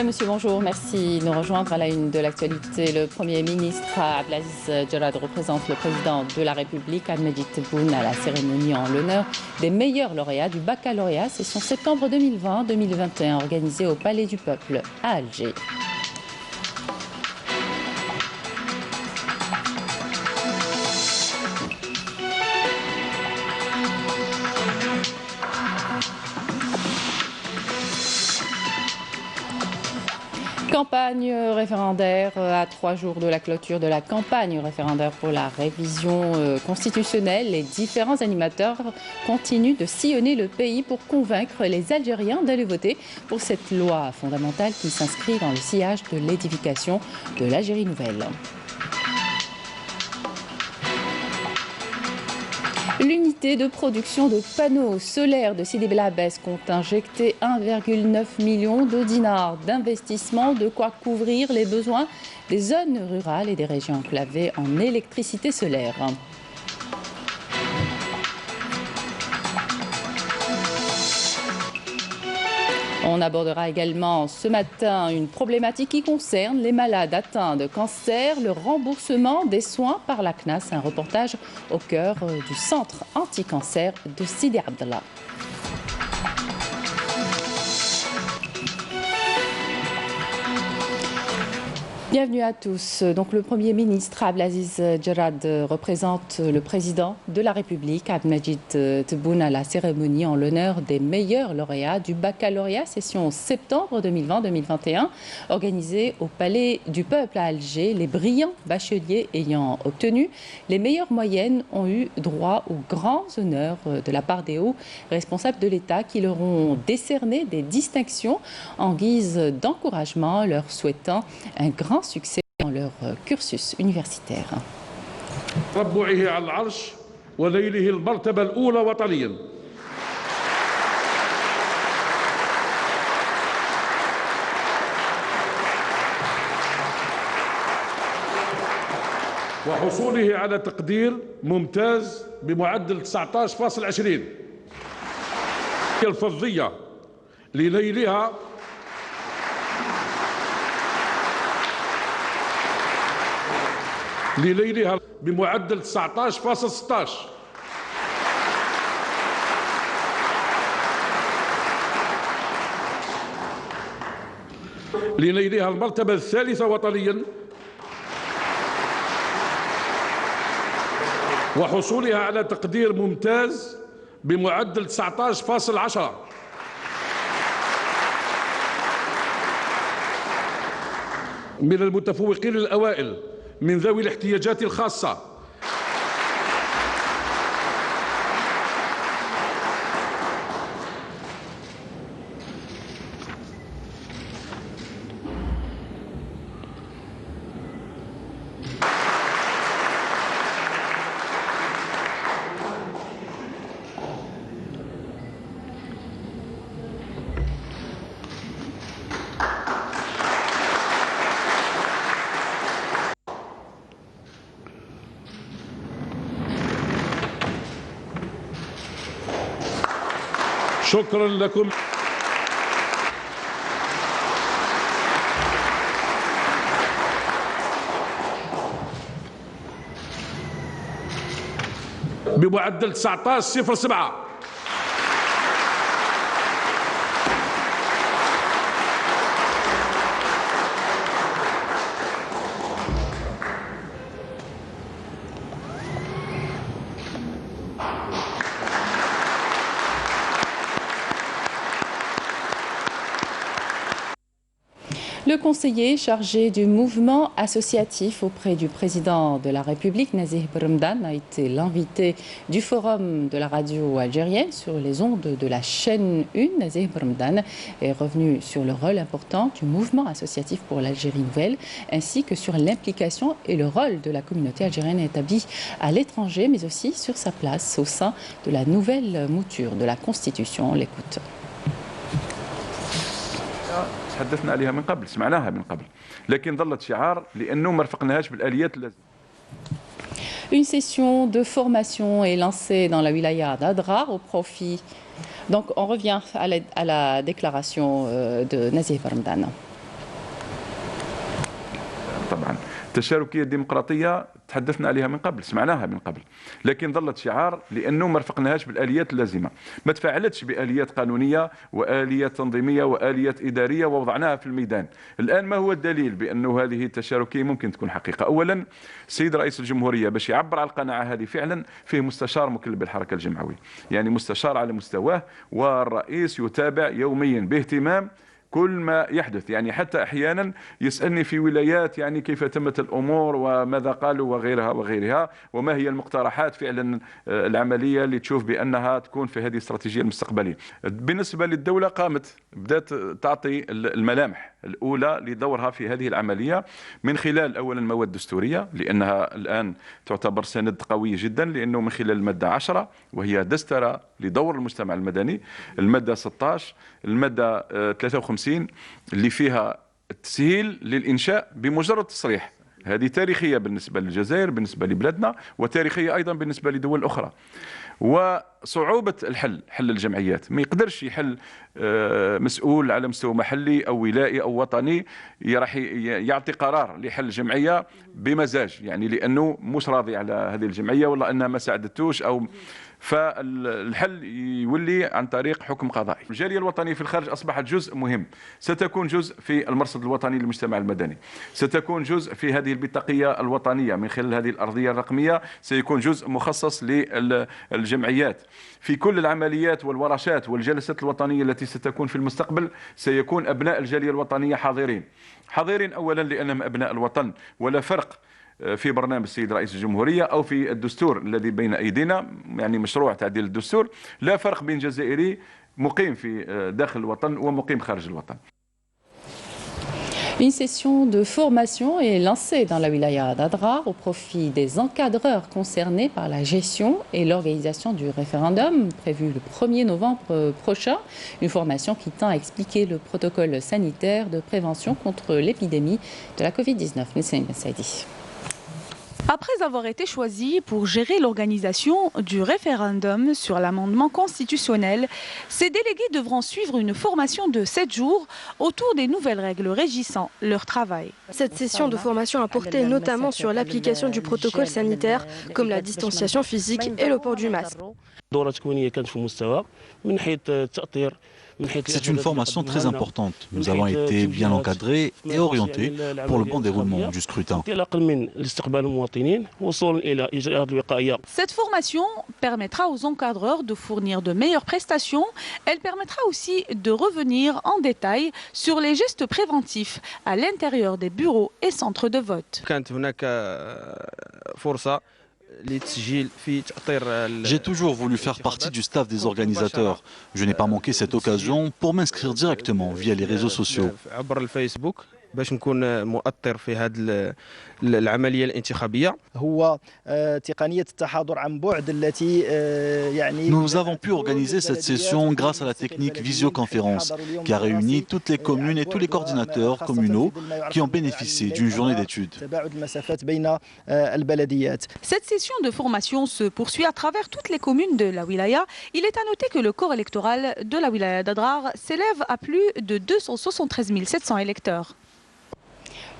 Mesdames, Messieurs, bonjour. Merci de nous rejoindre à la une de l'actualité. Le Premier ministre Abdelaziz Jarrad représente le président de la République, Ahmed Tebboune, à la cérémonie en l'honneur des meilleurs lauréats du baccalauréat session septembre 2020-2021 organisée au Palais du Peuple à Alger. Campagne référendaire à 3 jours de la clôture de la campagne référendaire pour la révision constitutionnelle. Les différents animateurs continuent de sillonner le pays pour convaincre les Algériens d'aller voter pour cette loi fondamentale qui s'inscrit dans le sillage de l'édification de l'Algérie nouvelle. L'unité de production de panneaux solaires de Sidi Bel Abbès compte injecter 1,9 million de dinars d'investissement, de quoi couvrir les besoins des zones rurales et des régions enclavées en électricité solaire. On abordera également ce matin une problématique qui concerne les malades atteints de cancer, le remboursement des soins par la CNAS. Un reportage au cœur du centre anti-cancer de Sidi Abdallah. Bienvenue à tous. Donc, le Premier ministre Abdelaziz Jarrad représente le président de la République, Ahmed Tebboune, à la cérémonie en l'honneur des meilleurs lauréats du baccalauréat session septembre 2020-2021 organisée au Palais du Peuple à Alger. Les brillants bacheliers ayant obtenu les meilleures moyennes ont eu droit aux grands honneurs de la part des hauts responsables de l'État qui leur ont décerné des distinctions en guise d'encouragement, leur souhaitant un grand succès dans leur cursus universitaire. ربعه على العرش وليله المرتبة الأولى وطنيا. وحصوله على تقدير ممتاز بمعدل 19.20 الفضية لليلها بمعدل 19.16 لنيلها المرتبة الثالثة وطنيا وحصولها على تقدير ممتاز بمعدل 19.10 من المتفوقين الأوائل من ذوي الاحتياجات الخاصة. شكرا لكم. بمعدل 19.07 Le conseiller chargé du mouvement associatif auprès du président de la République, Nazih Bourmdan, a été l'invité du forum de la radio algérienne sur les ondes de la chaîne 1. Nazih Bourmdan est revenu sur le rôle important du mouvement associatif pour l'Algérie nouvelle, ainsi que sur l'implication et le rôle de la communauté algérienne établie à l'étranger, mais aussi sur sa place au sein de la nouvelle mouture de la Constitution. On l'écoute. تحدثنا عليها من قبل، سمعناها من قبل، لكن ظلت شعار لأنه ما رفقناهاش بالآليات اللازمة. Une session de formation est lancée dans la wilaya d'Adrar au profit. Donc on revient à la déclaration de Nazih Bourmdan. التشاركية الديمقراطية تحدثنا عليها من قبل، سمعناها من قبل، لكن ظلت شعار لأنه ما رفقناهاش بالآليات اللازمة، ما تفاعلتش بآليات قانونية وآليات تنظيمية وآليات إدارية ووضعناها في الميدان. الآن ما هو الدليل بأنه هذه التشاركية ممكن تكون حقيقة؟ أولا السيد رئيس الجمهورية باش يعبر على القناعة هذه فعلا فيه مستشار مكلف بالحركة الجمعوية، يعني مستشار على مستواه، والرئيس يتابع يوميا باهتمام كل ما يحدث. يعني حتى أحيانا يسألني في ولايات يعني كيف تمت الأمور وماذا قالوا وغيرها وما هي المقترحات فعلا العملية اللي تشوف بأنها تكون في هذه الاستراتيجية المستقبلية. بالنسبة للدولة بدأت تعطي الملامح الأولى لدورها في هذه العملية من خلال أولا المواد الدستورية، لأنها الآن تعتبر سند قوي جدا، لأنه من خلال المادة 10 وهي دسترة لدور المجتمع المدني، المادة 16، المادة 53 اللي فيها التسهيل للإنشاء بمجرد تصريح. هذه تاريخية بالنسبة للجزائر، بالنسبة لبلادنا، وتاريخية أيضا بالنسبة لدول أخرى. وصعوبة حل الجمعيات، ما يقدرش يحل مسؤول على مستوى محلي أو ولائي أو وطني راح يعطي قرار لحل جمعية بمزاج، يعني لأنه مش راضي على هذه الجمعية ولا أنها ما ساعدتوش أو فالحل يولي عن طريق حكم قضائي. الجالية الوطنية في الخارج أصبحت جزء مهم، ستكون جزء في المرصد الوطني للمجتمع المدني، ستكون جزء في هذه البطاقية الوطنية من خلال هذه الأرضية الرقمية، سيكون جزء مخصص للجمعيات. في كل العمليات والورشات والجلسات الوطنية التي ستكون في المستقبل سيكون أبناء الجالية الوطنية حاضرين أولا لأنهم أبناء الوطن، ولا فرق في برنامج السيد رئيس الجمهورية أو في الدستور الذي بين أيدينا، يعني مشروع تعديل الدستور، لا فرق بين جزائري مقيم في داخل الوطن ومقيم خارج الوطن. Une session de formation est lancée dans la wilaya d'Adrar au profit des encadreurs concernés par la gestion et l'organisation du référendum prévu le 1er novembre prochain. Une formation qui tend à expliquer le protocole sanitaire de prévention contre l'épidémie de la Covid-19. Nessim Ben Saidi. Après avoir été choisi pour gérer l'organisation du référendum sur l'amendement constitutionnel, ces délégués devront suivre une formation de 7 jours autour des nouvelles règles régissant leur travail. Cette session de formation a porté notamment sur l'application du protocole sanitaire, comme la distanciation physique et le port du masque. C'est une formation très importante. Nous avons été bien encadrés et orientés pour le bon déroulement du scrutin. Cette formation permettra aux encadreurs de fournir de meilleures prestations. Elle permettra aussi de revenir en détail sur les gestes préventifs à l'intérieur des bureaux et centres de vote. J'ai toujours voulu faire partie du staff des organisateurs. Je n'ai pas manqué cette occasion pour m'inscrire directement via les réseaux sociaux. باش نكون مؤثر في هذه العمليه الانتخابيه. هو تقنيه التحاضر عن بعد التي يعني Nous avons pu organiser cette session grâce à la technique visioconférence qui a réuni toutes les communes et tous les coordinateurs communaux qui ont bénéficié d'une journée d'études. Cette session de formation se poursuit à travers toutes les communes de la wilaya. Il est à noter que le corps électoral de la wilaya d'Adrar s'élève à plus de 273 700 électeurs.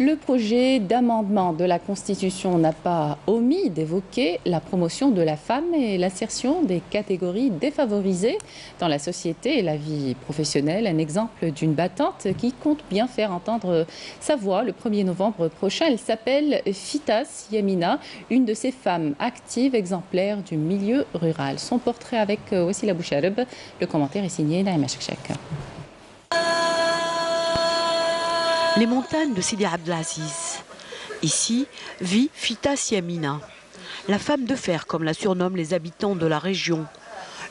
Le projet d'amendement de la Constitution n'a pas omis d'évoquer la promotion de la femme et l'insertion des catégories défavorisées dans la société et la vie professionnelle. Un exemple d'une battante qui compte bien faire entendre sa voix le 1er novembre prochain. Elle s'appelle Fitas Yamina, une de ces femmes actives exemplaires du milieu rural. Son portrait avec Wassila Bouchareb. Le commentaire est signé Naïma Chekchek. Les montagnes de Sidi Abdelaziz. Ici vit Fitas Yamina, la femme de fer comme la surnomment les habitants de la région.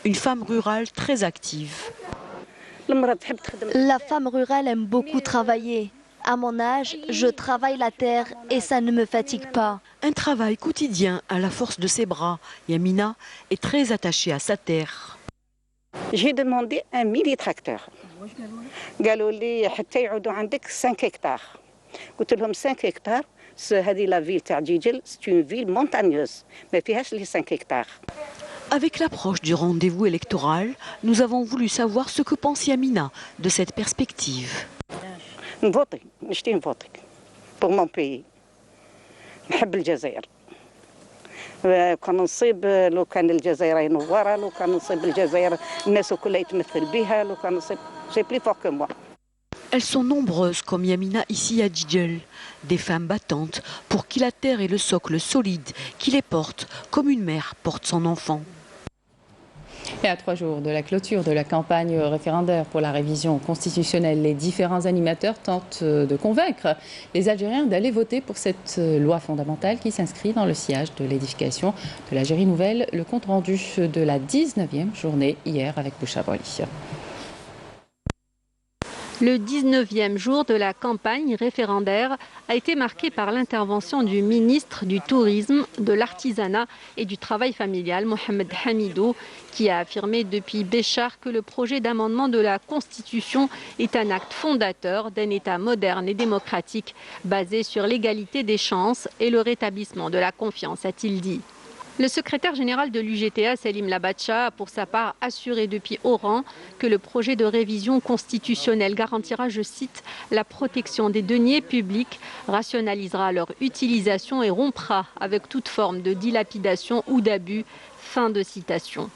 Une femme rurale très active. La femme rurale aime beaucoup travailler. À mon âge, je travaille la terre et ça ne me fatigue pas. Un travail quotidien à la force de ses bras. Yamina est très attachée à sa terre. J'ai demandé un mini-tracteur. قالوا لي حتى يعودوا عندك 5 هكتار. قلت لهم 5 هكتار هذه لا فيل تاع جيجل سي اون فيل مونتانيوز ما فيهاش لي 5 هكتار. Avec l'approche du rendez-vous électoral, nous avons voulu savoir ce que pense Yamina de cette perspective. نفوتي نشتي نفوتي pour mon pays. نحب الجزائر. كان نصيب لو كان الجزائر نوره، لو كان نصيب الجزائر الناس كلها يتمثل بها، لو كان نصيب c'est plus fort que moi. Elles sont nombreuses comme Yamina ici à Djidjel, des femmes battantes pour qui la terre est le socle solide qui les porte comme une mère porte son enfant. Et à 3 jours de la clôture de la campagne référendaire pour la révision constitutionnelle, les différents animateurs tentent de convaincre les Algériens d'aller voter pour cette loi fondamentale qui s'inscrit dans le sillage de l'édification de l'Algérie nouvelle. Le compte rendu de la 19e journée hier avec Boucha Broli. Le 19e jour de la campagne référendaire a été marqué par l'intervention du ministre du Tourisme, de l'Artisanat et du Travail familial, Mohamed Hamidou, qui a affirmé depuis Béchar que le projet d'amendement de la Constitution est un acte fondateur d'un État moderne et démocratique basé sur l'égalité des chances et le rétablissement de la confiance, a-t-il dit. Le secrétaire général de l'UGTA, Selim Labacha, a pour sa part assuré depuis Oran que le projet de révision constitutionnelle garantira, je cite, la protection des deniers publics, rationalisera leur utilisation et rompra avec toute forme de dilapidation ou d'abus. Fin de citation.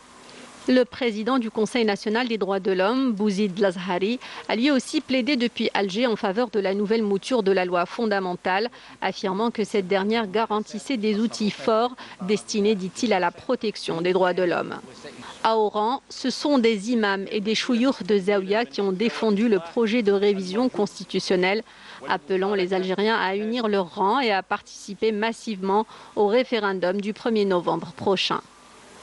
Le président du Conseil national des droits de l'homme, Bouzid Lazhari, a lui aussi plaidé depuis Alger en faveur de la nouvelle mouture de la loi fondamentale, affirmant que cette dernière garantissait des outils forts destinés, dit-il, à la protection des droits de l'homme. À Oran, ce sont des imams et des chouyours de Zaouia qui ont défendu le projet de révision constitutionnelle, appelant les Algériens à unir leurs rangs et à participer massivement au référendum du 1er novembre prochain.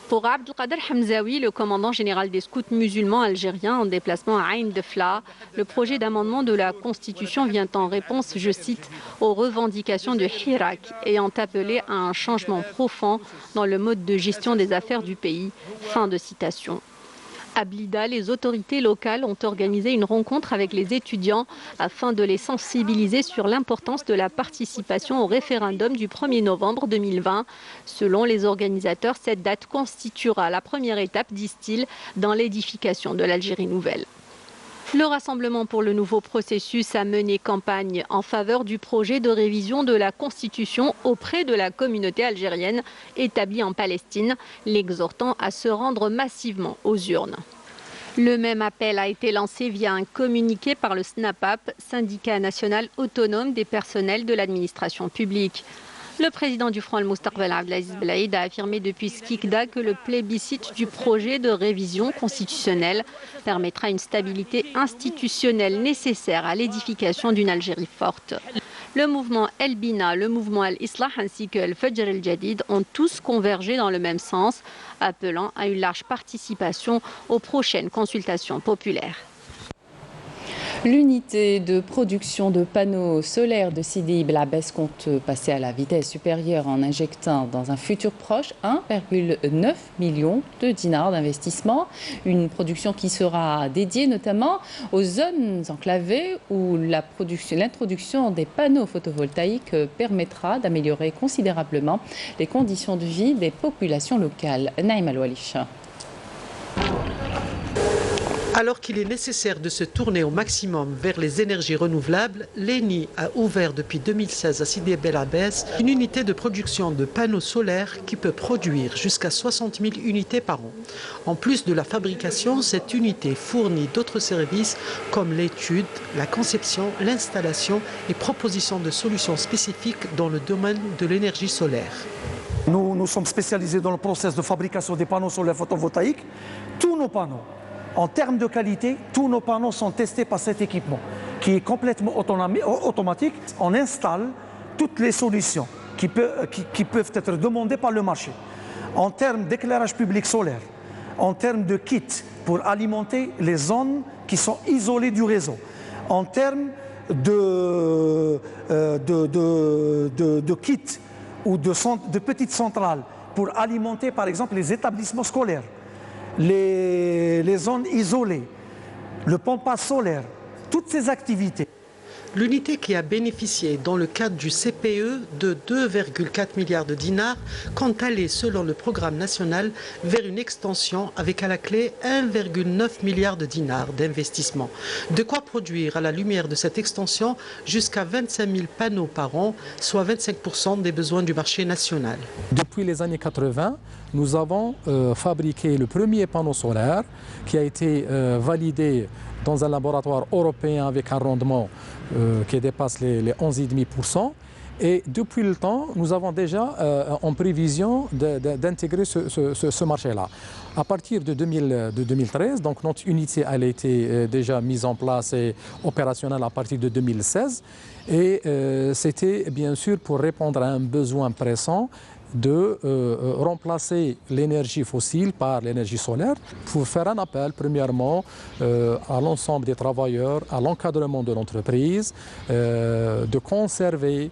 Pour Abdelkader Hamzaoui, le commandant général des scouts musulmans algériens en déplacement à Ain Defla, le projet d'amendement de la Constitution vient en réponse, je cite, aux revendications de Hirak, ayant appelé à un changement profond dans le mode de gestion des affaires du pays. Fin de citation. À Blida, les autorités locales ont organisé une rencontre avec les étudiants afin de les sensibiliser sur l'importance de la participation au référendum du 1er novembre 2020. Selon les organisateurs, cette date constituera la première étape, disent-ils, dans l'édification de l'Algérie nouvelle. Le Rassemblement pour le nouveau processus a mené campagne en faveur du projet de révision de la Constitution auprès de la communauté algérienne établie en Palestine, l'exhortant à se rendre massivement aux urnes. Le même appel a été lancé via un communiqué par le SNAPAP, syndicat national autonome des personnels de l'administration publique. Le président du Front Al-Moustaqbal Abdelaziz Belaïd a affirmé depuis Skikda que le plébiscite du projet de révision constitutionnelle permettra une stabilité institutionnelle nécessaire à l'édification d'une Algérie forte. Le mouvement El Bina, le mouvement Al-Islah ainsi que El Fajr El Jadid ont tous convergé dans le même sens, appelant à une large participation aux prochaines consultations populaires. L'unité de production de panneaux solaires de Sidi Blabès compte passer à la vitesse supérieure en injectant dans un futur proche 1,9 million de dinars d'investissement. Une production qui sera dédiée notamment aux zones enclavées où l'introduction des panneaux photovoltaïques permettra d'améliorer considérablement les conditions de vie des populations locales. Naïm Al-Walish. Alors qu'il est nécessaire de se tourner au maximum vers les énergies renouvelables, l'ENI a ouvert depuis 2016 à Sidi Bel Abbès une unité de production de panneaux solaires qui peut produire jusqu'à 60 000 unités par an. En plus de la fabrication, cette unité fournit d'autres services comme l'étude, la conception, l'installation et proposition de solutions spécifiques dans le domaine de l'énergie solaire. Nous sommes spécialisés dans le processus de fabrication des panneaux solaires photovoltaïques. Tous nos panneaux, en termes de qualité, tous nos panneaux sont testés par cet équipement qui est complètement automatique. On installe toutes les solutions qui peuvent être demandées par le marché. En termes d'éclairage public solaire, en termes de kits pour alimenter les zones qui sont isolées du réseau, en termes de kits ou de petites centrales pour alimenter par exemple les établissements scolaires, les zones isolées, le pompage solaire, toutes ces activités. L'unité qui a bénéficié dans le cadre du CPE de 2,4 milliards de dinars compte aller, selon le programme national, vers une extension avec à la clé 1,9 milliard de dinars d'investissement. De quoi produire à la lumière de cette extension jusqu'à 25 000 panneaux par an, soit 25% des besoins du marché national. Depuis les années 80, nous avons fabriqué le premier panneau solaire qui a été validé dans un laboratoire européen avec un rendement qui dépasse les 11,5%. Et depuis le temps, nous avons déjà en prévision d'intégrer ce marché-là. À partir de 2013, donc notre unité a été déjà mise en place et opérationnelle à partir de 2016. Et c'était bien sûr pour répondre à un besoin pressant de remplacer l'énergie fossile par l'énergie solaire, pour faire un appel premièrement à l'ensemble des travailleurs, à l'encadrement de l'entreprise, de conserver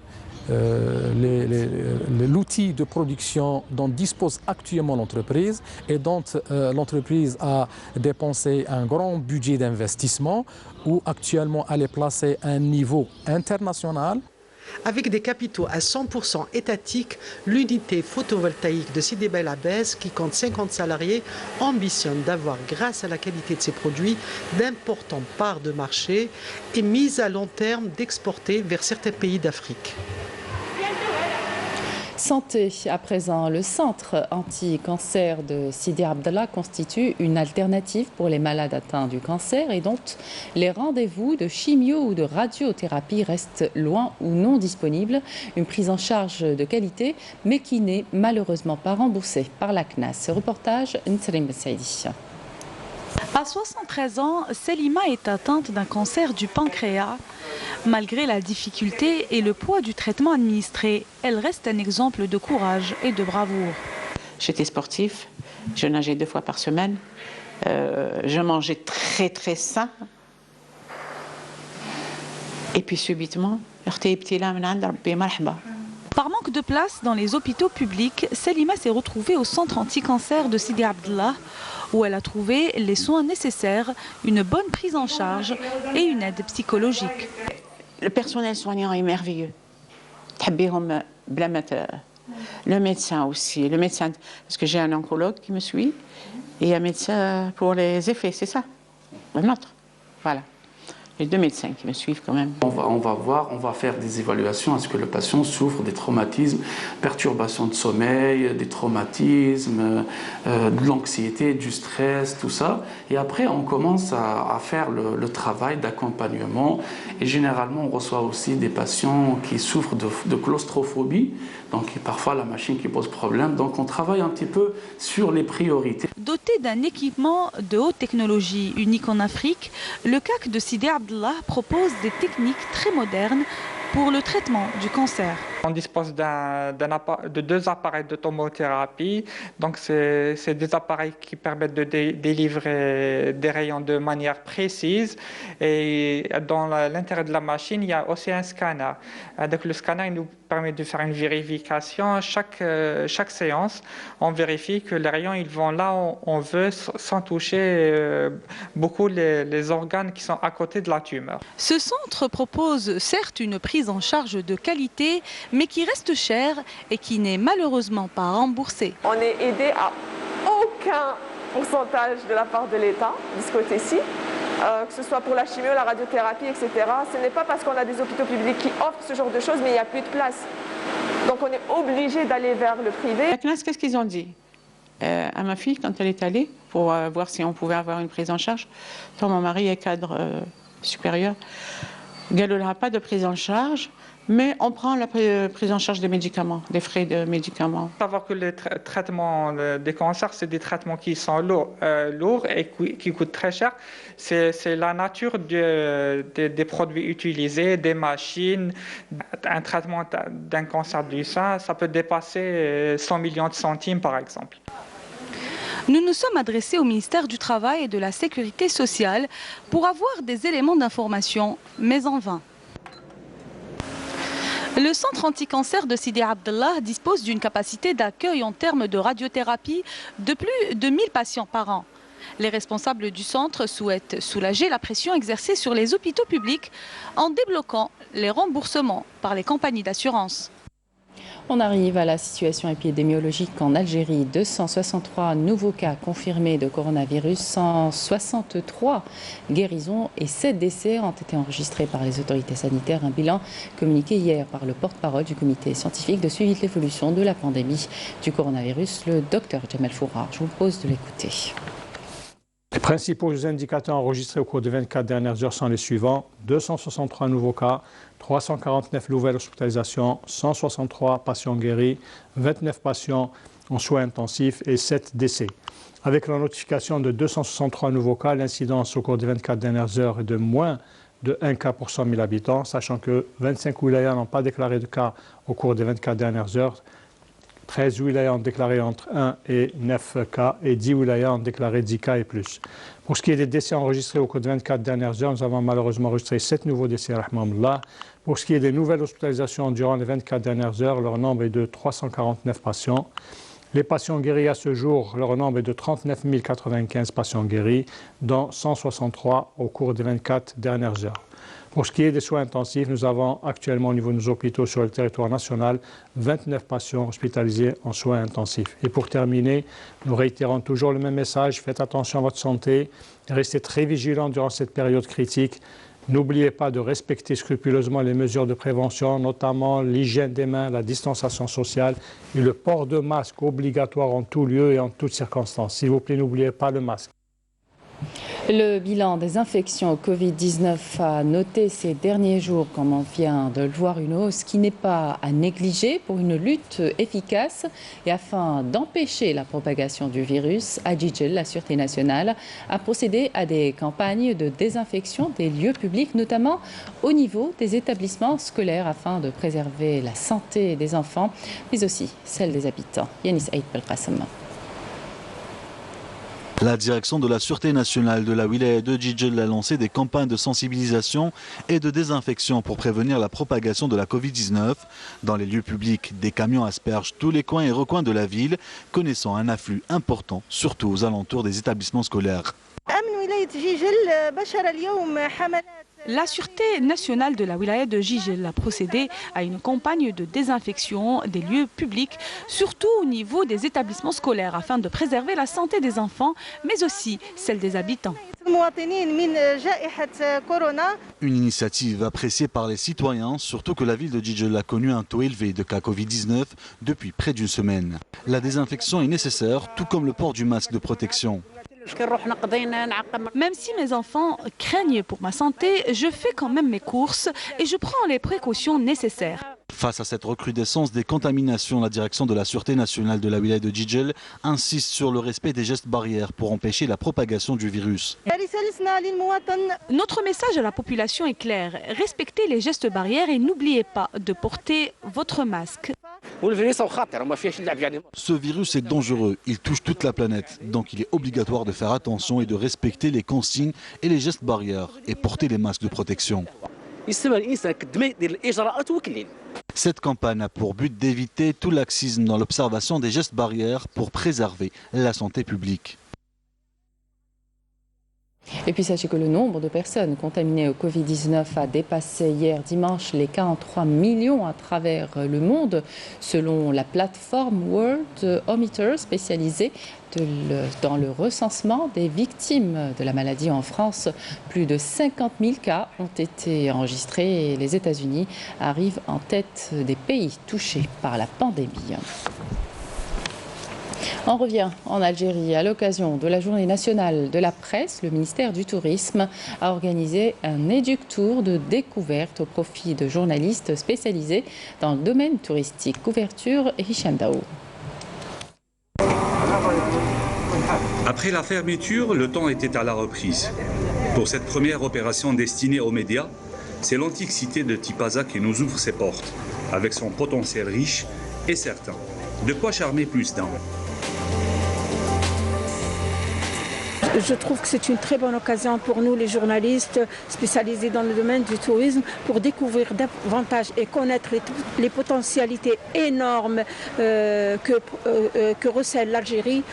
l'outil de production dont dispose actuellement l'entreprise et dont l'entreprise a dépensé un grand budget d'investissement, où actuellement elle est placée à un niveau international. Avec des capitaux à 100% étatiques, l'unité photovoltaïque de Sidi Bel Abbès, qui compte 50 salariés, ambitionne d'avoir, grâce à la qualité de ses produits, d'importantes parts de marché et mise à long terme d'exporter vers certains pays d'Afrique. Santé, à présent, le centre anti-cancer de Sidi Abdallah constitue une alternative pour les malades atteints du cancer et dont les rendez-vous de chimio ou de radiothérapie restent loin ou non disponibles. Une prise en charge de qualité, mais qui n'est malheureusement pas remboursée par la CNAS. Reportage Ntrim Saidi. À 73 ans, Selima est atteinte d'un cancer du pancréas. Malgré la difficulté et le poids du traitement administré, elle reste un exemple de courage et de bravoure. J'étais sportif, je nageais 2 fois par semaine, je mangeais très sain. Et puis subitement, par manque de place dans les hôpitaux publics, Selima s'est retrouvée au centre anti-cancer de Sidi Abdallah, où elle a trouvé les soins nécessaires, une bonne prise en charge et une aide psychologique. Le personnel soignant est merveilleux. Le médecin aussi, parce que j'ai un oncologue qui me suit et un médecin pour les effets, c'est ça, le nôtre. Voilà. Les 2 médecins qui me suivent quand même. On va faire des évaluations. Est-ce que le patient souffre des traumatismes, perturbations de sommeil, des traumatismes, de l'anxiété, du stress, tout ça. Et après, on commence à faire le travail d'accompagnement. Et généralement, on reçoit aussi des patients qui souffrent de claustrophobie. Donc parfois la machine qui pose problème. Donc on travaille un petit peu sur les priorités. Doté d'un équipement de haute technologie unique en Afrique, le CAC de Sidi Abdallah propose des techniques très modernes pour le traitement du cancer. On dispose de 2 appareils de tomothérapie. Donc c'est des appareils qui permettent de délivrer des rayons de manière précise. Et dans l'intérieur de la machine, il y a aussi un scanner. Donc le scanner il nous permet de faire une vérification. Chaque séance, on vérifie que les rayons ils vont là où on veut sans toucher beaucoup les organes qui sont à côté de la tumeur. Ce centre propose certes une prise en charge de qualité, mais qui reste cher et qui n'est malheureusement pas remboursé. On est aidé à aucun pourcentage de la part de l'État, de ce côté-ci, que ce soit pour la chimio, la radiothérapie, etc. Ce n'est pas parce qu'on a des hôpitaux publics qui offrent ce genre de choses, mais il n'y a plus de place. Donc on est obligé d'aller vers le privé. La CNAS, qu'est-ce qu'ils ont dit à ma fille quand elle est allée pour voir si on pouvait avoir une prise en charge? Toi, mon mari est cadre supérieur. Il n'y aura pas de prise en charge, mais on prend la prise en charge des médicaments, des frais de médicaments. Savoir que les traitements des cancers, c'est des traitements qui sont lourds et qui coûtent très cher. C'est la nature des produits utilisés, des machines. Un traitement d'un cancer du sein, ça peut dépasser 100 millions de centimes par exemple. Nous nous sommes adressés au ministère du Travail et de la Sécurité sociale pour avoir des éléments d'information, mais en vain. Le centre anti-cancer de Sidi Abdallah dispose d'une capacité d'accueil en termes de radiothérapie de plus de 1000 patients par an. Les responsables du centre souhaitent soulager la pression exercée sur les hôpitaux publics en débloquant les remboursements par les compagnies d'assurance. On arrive à la situation épidémiologique en Algérie. 263 nouveaux cas confirmés de coronavirus, 163 guérisons et 7 décès ont été enregistrés par les autorités sanitaires. Un bilan communiqué hier par le porte-parole du comité scientifique de suivi de l'évolution de la pandémie du coronavirus, le docteur Jamal Fourard. Je vous propose de l'écouter. Les principaux indicateurs enregistrés au cours des 24 dernières heures sont les suivants. 263 nouveaux cas, 349 nouvelles hospitalisations, 163 patients guéris, 29 patients en soins intensifs et 7 décès. Avec la notification de 263 nouveaux cas, l'incidence au cours des 24 dernières heures est de moins de 1 cas pour 100 000 habitants, sachant que 25 wilayas n'ont pas déclaré de cas au cours des 24 dernières heures. 13 wilayas ont déclaré entre 1 et 9 cas et 10 wilayas ont déclaré 10 cas et plus. Pour ce qui est des décès enregistrés au cours des 24 dernières heures, nous avons malheureusement enregistré 7 nouveaux décès, rahmahullah. Pour ce qui est des nouvelles hospitalisations durant les 24 dernières heures, leur nombre est de 349 patients. Les patients guéris à ce jour, leur nombre est de 39 095 patients guéris, dont 163 au cours des 24 dernières heures. Pour ce qui est des soins intensifs, nous avons actuellement au niveau de nos hôpitaux sur le territoire national 29 patients hospitalisés en soins intensifs. Et pour terminer, nous réitérons toujours le même message, faites attention à votre santé, restez très vigilants durant cette période critique. N'oubliez pas de respecter scrupuleusement les mesures de prévention, notamment l'hygiène des mains, la distanciation sociale et le port de masque obligatoire en tout lieu et en toutes circonstances. S'il vous plaît, n'oubliez pas le masque. Le bilan des infections au Covid-19 a noté ces derniers jours, comme on vient de le voir, une hausse qui n'est pas à négliger pour une lutte efficace. Et afin d'empêcher la propagation du virus, Adjidjel, la Sûreté nationale, a procédé à des campagnes de désinfection des lieux publics, notamment au niveau des établissements scolaires, afin de préserver la santé des enfants, mais aussi celle des habitants. Yanis Aïd Belkacem. La direction de la Sûreté nationale de la wilaya de Adjidjel a lancé des campagnes de sensibilisation et de désinfection pour prévenir la propagation de la Covid-19. Dans les lieux publics, des camions aspergent tous les coins et recoins de la ville, connaissant un afflux important, surtout aux alentours des établissements scolaires. La Sûreté nationale de la wilaya de Adjidjel a procédé à une campagne de désinfection des lieux publics, surtout au niveau des établissements scolaires, afin de préserver la santé des enfants, mais aussi celle des habitants. Une initiative appréciée par les citoyens, surtout que la ville de Adjidjel a connu un taux élevé de cas Covid-19 depuis près d'une semaine. La désinfection est nécessaire, tout comme le port du masque de protection. Même si mes enfants craignent pour ma santé, je fais quand même mes courses et je prends les précautions nécessaires. Face à cette recrudescence des contaminations, la direction de la Sûreté nationale de la wilaya de Adjidjel insiste sur le respect des gestes barrières pour empêcher la propagation du virus. Notre message à la population est clair. Respectez les gestes barrières et n'oubliez pas de porter votre masque. Ce virus est dangereux, il touche toute la planète, donc il est obligatoire de faire attention et de respecter les consignes et les gestes barrières et porter les masques de protection. Cette campagne a pour but d'éviter tout laxisme dans l'observation des gestes barrières pour préserver la santé publique. Et puis sachez que le nombre de personnes contaminées au Covid-19 a dépassé hier dimanche les 43 millions à travers le monde, selon la plateforme Worldometer spécialisée dans le recensement des victimes de la maladie en France. Plus de 50 000 cas ont été enregistrés et les États-Unis arrivent en tête des pays touchés par la pandémie. On revient en Algérie. À l'occasion de la journée nationale de la presse, le ministère du Tourisme a organisé un éduc-tour de découverte au profit de journalistes spécialisés dans le domaine touristique. Couverture et Hicham Daou. Après la fermeture, le temps était à la reprise. Pour cette première opération destinée aux médias, c'est l'antique cité de Tipaza qui nous ouvre ses portes, avec son potentiel riche et certain. De quoi charmer plus d'un. Je trouve que c'est une très bonne occasion pour nous, les journalistes spécialisés dans le domaine du tourisme, pour découvrir davantage et connaître les potentialités énormes que recèle l'Algérie.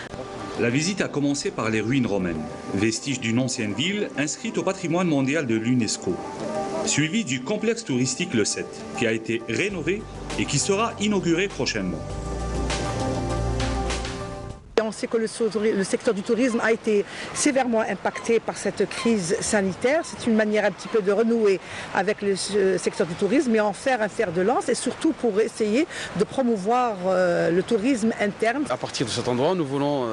La visite a commencé par les ruines romaines, vestiges d'une ancienne ville inscrite au patrimoine mondial de l'UNESCO, suivi du complexe touristique Le 7, qui a été rénové et qui sera inauguré prochainement. On sait que le secteur du tourisme a été sévèrement impacté par cette crise sanitaire. C'est une manière un petit peu de renouer avec le secteur du tourisme et en faire un fer de lance et surtout pour essayer de promouvoir le tourisme interne. À partir de cet endroit, nous voulons,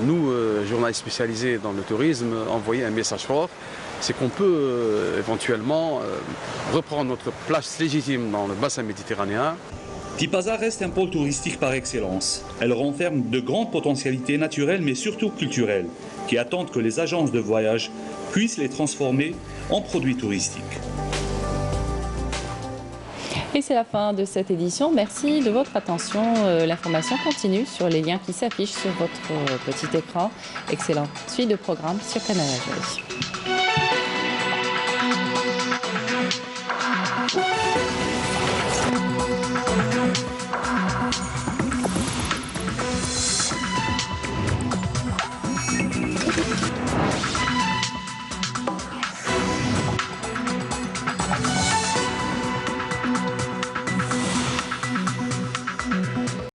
nous, journalistes spécialisés dans le tourisme, envoyer un message fort. C'est qu'on peut éventuellement reprendre notre place légitime dans le bassin méditerranéen. Tipaza reste un pôle touristique par excellence. Elle renferme de grandes potentialités naturelles mais surtout culturelles qui attendent que les agences de voyage puissent les transformer en produits touristiques. Et c'est la fin de cette édition. Merci de votre attention. L'information continue sur les liens qui s'affichent sur votre petit écran. Excellente suite de programme sur Canal Algérie.